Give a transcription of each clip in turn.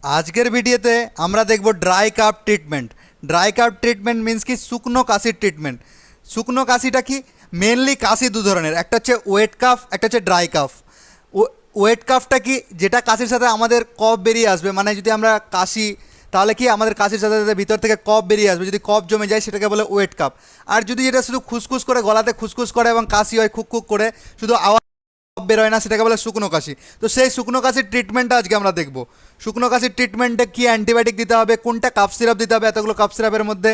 আজকের ভিডিওতে আমরা দেখব dry cup treatment. Dry cup treatment means কি শুকনো কাশির ট্রিটমেন্ট। শুকনো কাশিটা কি মেনলি কাশি দু ধরনের, একটা হচ্ছে ওয়েট কাফ, একটা হচ্ছে ড্রাই কাফ। ওয়েট কাফটা কি, যেটা কাশির সাথে আমাদের কফ বেরিয়ে আসবে, মানে যদি আমরা কাশি তাহলে কি আমাদের কাশির সাথে সাথে ভিতর থেকে কফ বেরিয়ে আসবে, যদি কফ জমে যায় সেটাকে বলে ওয়েট কাপ। আর যদি যেটা শুধু খুসখুস করে গলাতে খুসখুস করে এবং কাশি হয় খুক খুক করে, শুধু আওয়াজ বেরোয় না, সেটাকে বলে শুকনো কাশি। তো সেই শুকনো কাশির ট্রিটমেন্টটা আজকে আমরা দেখব। শুকনো কাশির ট্রিটমেন্টে কী অ্যান্টিবায়োটিক দিতে হবে, কোনটা কাপ সিরাপ দিতে হবে, এতগুলো কাপ সিরাপের মধ্যে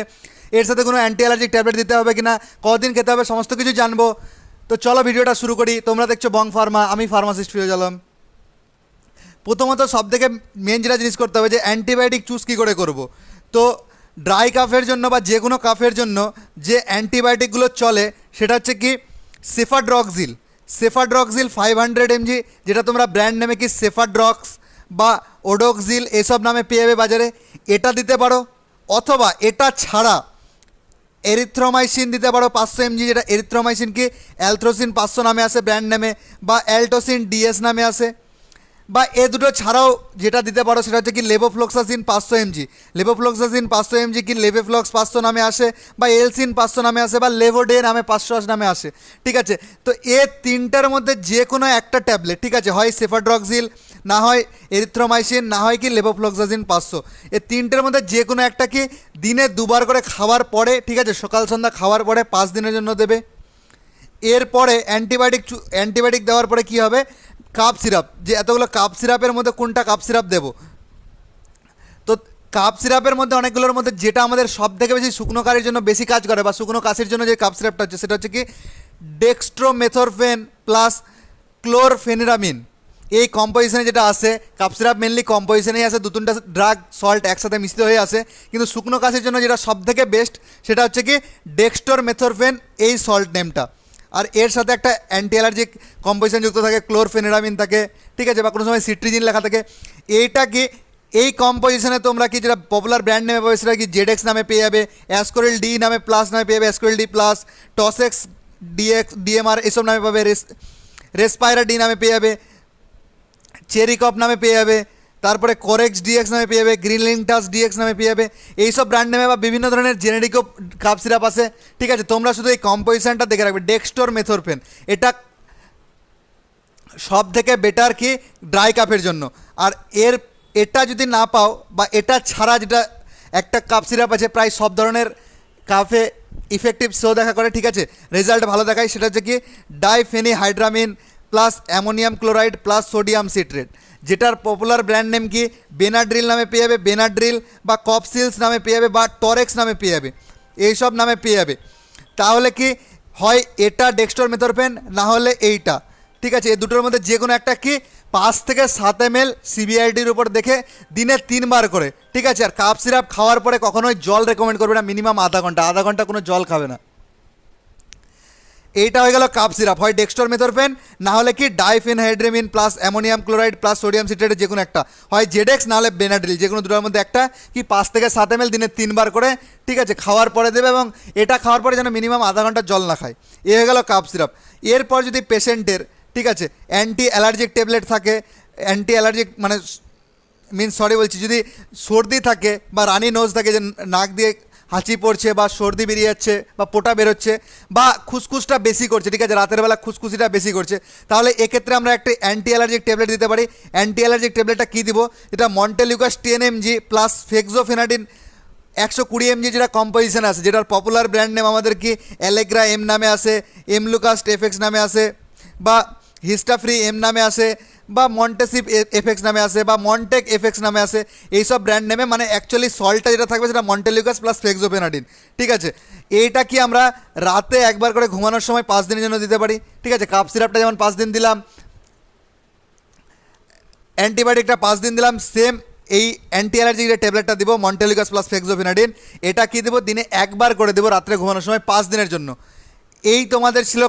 এর সাথে কোনো অ্যান্টি অ্যালার্জিক ট্যাবলেট দিতে হবে কিনা, কদিন খেতে হবে, সমস্ত কিছু জানবো। তো চলো ভিডিওটা শুরু করি। তোমরা দেখছো বং ফার্মা, আমি ফার্মাসিস্ট ফিরোজ আলম। প্রথমত সবথেকে মেন যেটা জিনিস করতে হবে যে অ্যান্টিবায়োটিক চুজ কী করে করব। তো ড্রাই কাফের জন্য বা যে কোনো কাফের জন্য যে অ্যান্টিবায়োটিকগুলো চলে সেটা হচ্ছে কি সেফাড্রক্সিল। সেফাড্রক্সিল 500 mg, যেটা তোমরা ব্র্যান্ড নেমে কি সেফাড্রক্স বা ওডোক্সিল এসব নামে পেয়ে যাবে বাজারে, এটা দিতে পারো। অথবা এটা ছাড়া এরিথ্রোমাইসিন দিতে পারো 500 mg, যেটা এরিথ্রোমাইসিন কি অ্যালথ্রোসিন 500 নামে আসে ব্র্যান্ড নেমে, বা অ্যালটোসিন ডিএস নামে আসে। বা এ দুটো ছাড়াও যেটা দিতে পারো সেটা হচ্ছে কি লেভোফ্লক্সাসিন 500 mg। লেভোফ্লক্সাসিন 500 mg কি লেভোফ্লক্স 500 নামে আসে, বা এলসিন 500 নামে আসে, বা লেভোডে নামে 500 নামে আসে। ঠিক আছে, তো এ তিনটার মধ্যে যে কোনো একটা ট্যাবলেট, ঠিক আছে, হয় সেফাড্রক্সিল, না হয় এরিথ্রোমাইসিন, না হয় কি লেভোফ্লক্সাসিন 500, এই তিনটের মধ্যে যে কোনো একটা কি দিনে দুবার করে খাওয়ার পরে, ঠিক আছে, সকাল সন্ধ্যা খাওয়ার পরে 5 দিনের জন্য দেবে। এরপরে অ্যান্টিবায়োটিক দেওয়ার পরে কী হবে, কাপ সিরাপ, যে এতগুলো কাপ সিরাপের মধ্যে কোনটা কাপ সিরাপ দেবো। তো কাপ সিরাপের মধ্যে অনেকগুলোর মধ্যে যেটা আমাদের সব থেকে বেশি শুকনো কাশির জন্য বেশি কাজ করে, বা শুকনো কাশির জন্য যে কাপ সিরাপটা হচ্ছে সেটা হচ্ছে কি ডেক্সট্রোমেথরফেন প্লাস ক্লোরফেনিরামিন। এই কম্পোজিশনে যেটা আসে, কাপ সিরাপ মেনলি কম্পোজিশনেই আসে, দু তিনটা ড্রাগ সল্ট একসাথে মিশ্রিত হয়ে আসে, কিন্তু শুকনো কাশির জন্য যেটা সব থেকে বেস্ট সেটা হচ্ছে কি ডেক্সট্রোমেথরফেন, এই সল্ট নেমটা। আর এর সাথে একটা অ্যান্টি অ্যালার্জিক কম্পোজিশন যুক্ত থাকে, ক্লোরফেনিরামিন থাকে, ঠিক আছে, বা কোনো সময় সিট্রিজিন লেখা থাকে। এইটা কি এই কম্পোজিশনে তোমরা কি যেটা পপুলার ব্র্যান্ড নেমে পাবে সেটা কি জেডেক্স নামে পেয়ে যাবে, অ্যাসকোরিল ডি নামে প্লাস নামে পেয়ে যাবে, Ascoril D plus, Tossex DX DMR এসব নামে পাবে, রেসপাইরা ডি নামে পেয়ে যাবে, চেরিকপ নামে পেয়ে যাবে, তারপরে কোরেক্স ডিএক্স নামে পেয়ে যাবে, গ্রিনলিংটাস ডিএক্স নামে পেয়ে যাবে। এইসব ব্র্যান্ড নেমে বা বিভিন্ন ধরনের জেনেরিকও কাপ সিরাপ আছে। ঠিক আছে, তোমরা শুধু এই কম্পোজিশনটা দেখে রাখবে, ডেক্সট্রোমেথরফেন এটা সব থেকে বেটার কি ড্রাই কাপের জন্য। আর এটা যদি না পাও, বা এটা ছাড়া যেটা একটা কাপ সিরাপ আছে প্রায় সব ধরনের কাফে ইফেক্টিভ শো দেখা করে, ঠিক আছে, রেজাল্ট ভালো দেখায়, সেটা হচ্ছে কি diphenhydramine plus ammonium chloride plus sodium citrate, যেটার পপুলার ব্র্যান্ড নেম কি বেনাড্রিল নামে পেয়ে যাবে, বেনাড্রিল বা কপসিলস নামে পেয়ে যাবে, বা টরেক্স নামে পেয়ে যাবে, এইসব নামে পেয়ে যাবে। তাহলে কি হয় এটা ডেক্সট্রোমেথরফেন, না হলে এইটা, ঠিক আছে, এই দুটোর মধ্যে যে কোনো একটা কি 5 থেকে 7 ml সিবিআইডির উপর দেখে দিনে 3 বার করে, ঠিক আছে। আর কাপ সিরাপ খাওয়ার পরে কখনোই জল রেকমেন্ড করবে না, মিনিমাম আধা ঘন্টা কোনো জল খাবে না। এইটা হয়ে গেল কাপ সিরাপ, হয় ডেক্সট্রোমেথরফেন, না হলে কি diphenhydramine plus ammonium chloride plus sodium সিট্রেটের যে কোনো একটা, হয় জেডেক্স না হলে বেনাড্রিল, যে কোনো দুটোর মধ্যে একটা কি 5 থেকে 7 ml দিনে 3 বার করে, ঠিক আছে, খাওয়ার পরে দেবে, এবং এটা খাওয়ার পরে যেন মিনিমাম আধা ঘন্টা জল না খায়। এ হয়ে গেল কাপ সিরাপ। এরপর যদি পেশেন্টের, ঠিক আছে, অ্যান্টি অ্যালার্জিক ট্যাবলেট থাকে, অ্যান্টি অ্যালার্জিক মানে বলছি, যদি সর্দি থাকে বা রানি নোজ থাকে, যে নাক দিয়ে হাঁচি পড়ছে বা সর্দি বেরিয়ে যাচ্ছে বা পোটা বেরোচ্ছে বা খুসখুসটা বেশি করছে, ঠিক আছে, রাতের বেলা খুসখুসিটা বেশি করছে, তাহলে এক্ষেত্রে আমরা একটা অ্যান্টি অ্যালার্জিক ট্যাবলেট দিতে পারি। অ্যান্টি অ্যালার্জিক ট্যাবলেটটা কী দিব, এটা মন্টেলিউকাস 10 mg প্লাস ফেক্সোফেনাডিন 120 mg, যেটা কম্পোজিশন আছে, যেটার পপুলার ব্র্যান্ড নেম আমাদের কি অ্যালেগ্রা এম নামে আসে, এমলুকাস্ট এফএক্স নামে আসে, বা হিস্টাফ্রি এম নামে আসে, বা মন্টেসিপ এফএক্স নামে আসে, বা মন্টেক এফএক্স নামে আসে, এইসব ব্র্যান্ড নেমে, মানে অ্যাকচুয়ালি সল্টটা যেটা থাকবে সেটা মন্টেলিউকাস প্লাস ফেক্সোফেনাডিন, ঠিক আছে। এইটা কি আমরা রাতে একবার করে ঘুমানোর সময় 5 দিনের জন্য দিতে পারি, ঠিক আছে। কাপ সিরাপটা যেমন 5 দিন দিলাম, অ্যান্টিবায়োটিকটা 5 দিন দিলাম, সেম এই অ্যান্টি অ্যালার্জিক যে ট্যাবলেটটা দিব মন্টেলিউকাস প্লাস ফেক্সোফেনাডিন, এটা কি দেবো দিনে একবার করে দেবো রাত্রে ঘুমানোর সময় 5 দিনের জন্য। এই তোমাদের ছিল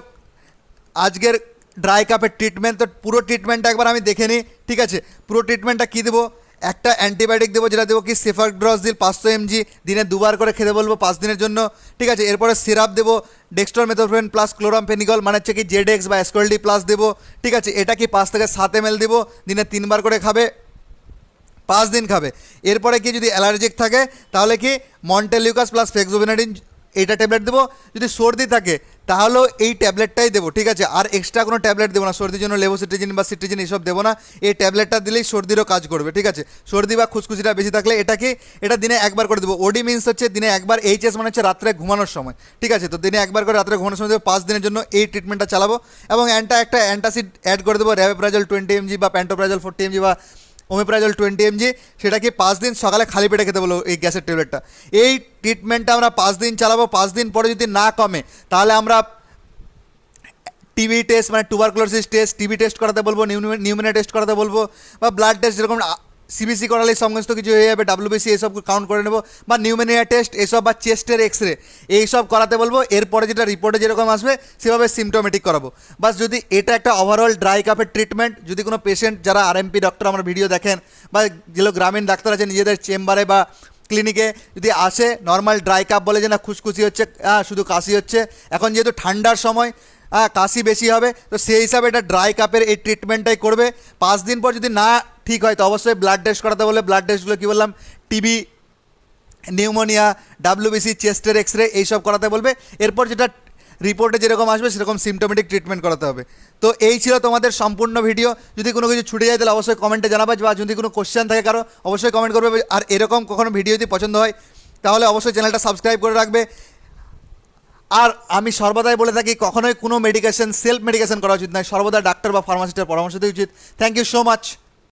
আজকের ড্রাই কাপের ট্রিটমেন্ট। তো পুরো ট্রিটমেন্টটা একবার আমি দেখে নিই, ঠিক আছে। পুরো ট্রিটমেন্টটা কী দেবো, একটা অ্যান্টিবায়োটিক দেবো, যেটা দেবো কি সেফাড্রক্সিল 500 mg, দিনে 2 বার করে খেতে বলবো 5 দিনের জন্য, ঠিক আছে। এরপরে সিরাপ দেবো ডেক্সট্রোমেথরফেন প্লাস ক্লোরামফেনিকল, মানে হচ্ছে কি জেডেক্স বা অ্যাসকোরিল ডি প্লাস দেবো, ঠিক আছে। এটা কি 5 থেকে 7 ml দেবো, দিনে 3 বার করে খাবে, 5 দিন খাবে। এরপরে কি যদি অ্যালার্জিক থাকে তাহলে কি মন্টেলিউকাস প্লাস ফেক্সোভেনাডিন এইটা ট্যাবলেট দেবো। যদি সর্দি থাকে তাহলেও এই ট্যাবলেটটাই দেবো, ঠিক আছে। আর এক্সট্রা কোনো ট্যাবলেট দেবো না, সর্দির জন্য লেবোসিট্রিজিন বা সিট্রিজিন এইসব দেবো না। এই ট্যাবলেটটা দিলেই সর্দিরও কাজ করবে, ঠিক আছে। সর্দি বা খুসখুসিটা বেশি থাকলে এটা দিনে একবার করে দেবো। ওডি মিন্স হচ্ছে দিনে একবার, এইচএস মানে হচ্ছে রাত্রে ঘুমানোর সময়, ঠিক আছে। তো দিনে একবার করে রাত্রে ঘুমানোর সময় দেবো। 5 দিনের জন্য এই ট্রিটমেন্টটা চালাবো এবং একটা অ্যান্টাসিড অ্যাড করে দেবো, র্যাবেপ্রাজল 20 mg বা প্যান্টোপ্রাজল 40 mg বা ওমেপ্রাজল 20 mg। সেটাকে 5 দিন সকালে খালি পেটে খেতে বলো এই গ্যাসের ট্যাবলেটটা। এই ট্রিটমেন্টটা আমরা 5 দিন চালাবো। 5 দিন পরে যদি না কমে তাহলে আমরা টিবি টেস্ট মানে টুবারকুলোসিস টেস্ট, টিবি টেস্ট করাতে বলবো, নিউমোনিয়া টেস্ট করাতে বলবো, বা ব্লাড টেস্ট যেরকম সিবিসি করালে সমস্ত কিছু হয়ে যাবে, ডাব্লিউবিসি এইসব কাউন্ট করে নেবো, বা নিউমোনিয়া টেস্ট এসব, বা চেস্টের এক্সরে এইসব করাতে বলবো। এরপরে যেটা রিপোর্টে যেরকম আসবে সেভাবে সিমটোমেটিক করাবো। বাস যদি এটা একটা ওভারঅল ড্রাই কাফের ট্রিটমেন্ট। যদি কোনো পেশেন্ট যারা আরএমপি ডক্টর আমার ভিডিও দেখেন বা যেগুলো গ্রামীণ ডাক্তার আছে নিজেদের চেম্বারে বা ক্লিনিকে যদি আসে নর্মাল ড্রাই কাপ বলে যে না খুশখুশি হচ্ছে, শুধু কাশি হচ্ছে, এখন যেহেতু ঠান্ডার সময় কাশি বেশি হবে, তো সেই হিসাবে এটা ড্রাই কাপের এই ট্রিটমেন্টটাই করবে। 5 দিন পর যদি না ঠিক হয় তো অবশ্যই ব্লাড টেস্ট করাতে বলে। ব্লাড টেস্টগুলো কী বললাম, টিবি, নিউমোনিয়া, ডাব্লিউবিসি, চেস্টের এক্সরে এইসব করাতে বলবে। এরপর যেটা রিপোর্টে যেরকম আসবে সেরকম সিমটোমেটিক ট্রিটমেন্ট করাতে হবে। তো এই ছিল তোমাদের সম্পূর্ণ ভিডিও। যদি কোনো কিছু ছুটে যায় তাহলে অবশ্যই কমেন্টে জানাবে, বা যদি কোনো কোশ্চেন থাকে কারো অবশ্যই কমেন্ট করবে। আর এরকম কখনো ভিডিও যদি পছন্দ হয় তাহলে অবশ্যই চ্যানেলটা সাবস্ক্রাইব করে রাখবে। আর আমি সর্বদাই বলে থাকি কখনোই কোনো মেডিকেশন সেলফ মেডিকেশন করা উচিত নয়, সর্বদা ডাক্তার বা ফার্মাসিস্টের পরামর্শ দেওয়া উচিত। Thank you so much.